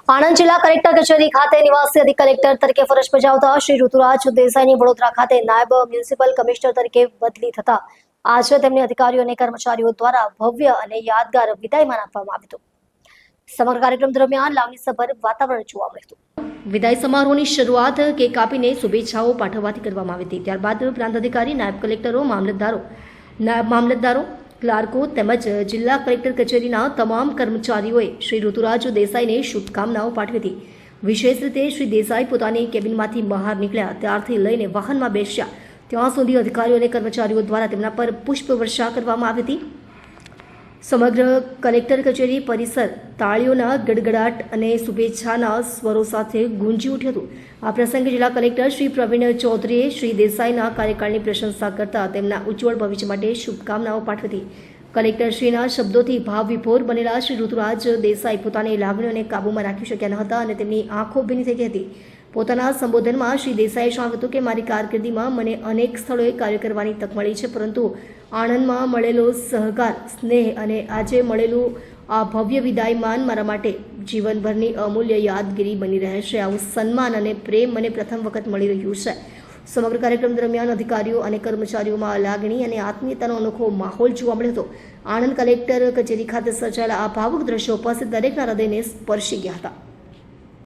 આણંદ જિલ્લા કલેક્ટર કચેરી ખાતે નિવાસી અધિક કલેક્ટર તરીકે ફરજ બજાવતા શ્રી ઋતુરાજ દેસાઈની વડોદરા ખાતે નાયબ મ્યુનિસિપલ કમિશનર તરીકે બદલી થતા આજે તેમને અધિકારીઓ અને કર્મચારીઓ દ્વારા ભવ્ય અને યાદગાર વિદાયમાન આપવામાં આવ્યું હતું। સમગ્ર કાર્યક્રમ દરમિયાન લાગણીસભર વાતાવરણ જોવા મળ્યું હતું। વિદાય સમારોહની શરૂઆત કેક કાપીને શુભેચ્છાઓ પાઠવવાથી કરવામાં આવી હતી। ત્યારબાદ પ્રાંત અધિકારી, નાયબ કલેક્ટરો, નાયબ મામલતદારો, ક્લાર્કો તેમજ જિલ્લા કલેક્ટર કચેરીના તમામ કર્મચારીઓએ શ્રી ઋતુરાજ દેસાઈને શુભકામનાઓ પાઠવી હતી। વિશેષ રીતે શ્રી દેસાઈ પોતાની કેબિનમાંથી બહાર નીકળ્યા ત્યારથી લઈને વાહનમાં બેસ્યા ત્યાં સુધી અધિકારીઓ અને કર્મચારીઓ દ્વારા તેમના પર પુષ્પવર્ષા કરવામાં આવી હતી। સમગ્ર કલેક્ટર કચેરી પરિસર તાળીઓના ગડગડાટ અને શુભેચ્છાના સ્વરો સાથે ગુંજી ઉઠ્યું હતું। આ પ્રસંગે જિલ્લા કલેક્ટર શ્રી પ્રવીણ ચૌધરીએ શ્રી દેસાઈના કાર્યકાળની પ્રશંસા કરતા તેમના ઉજ્જવળ ભવિષ્ય માટે શુભકામનાઓ પાઠવી હતી। કલેક્ટરશ્રીના શબ્દોથી ભાવવિભોર બનેલા શ્રી ઋતુરાજ દેસાઈ પોતાની લાગણીઓને કાબૂમાં રાખી શક્યા ન હતા અને તેમની આંખો ભીની થઈ ગઈ હતી। પોતાના સંબોધનમાં શ્રી દેસાઈએ જણાવ્યું હતું કે મારી કારકિર્દીમાં મને અનેક સ્થળોએ કાર્ય કરવાની તક મળી છે, પરંતુ આણંદમાં મળેલો સહકાર, સ્નેહ અને આજે મળેલું આ ભવ્ય વિદાયમાન મારા માટે જીવનભરની અમૂલ્ય યાદગીરી બની રહેશે। આવું સન્માન અને પ્રેમ મને પ્રથમ વખત મળી રહ્યું છે। સમગ્ર કાર્યક્રમ દરમિયાન અધિકારીઓ અને કર્મચારીઓમાં લાગણી અને આત્મીયતાનો અનોખો માહોલ જોવા મળ્યો હતો। આણંદ કલેક્ટર કચેરી ખાતે સર્જાયેલા આ ભાવુક દ્રશ્યો ઉપસ્થિત દરેકના હૃદયને સ્પર્શી ગયા હતા।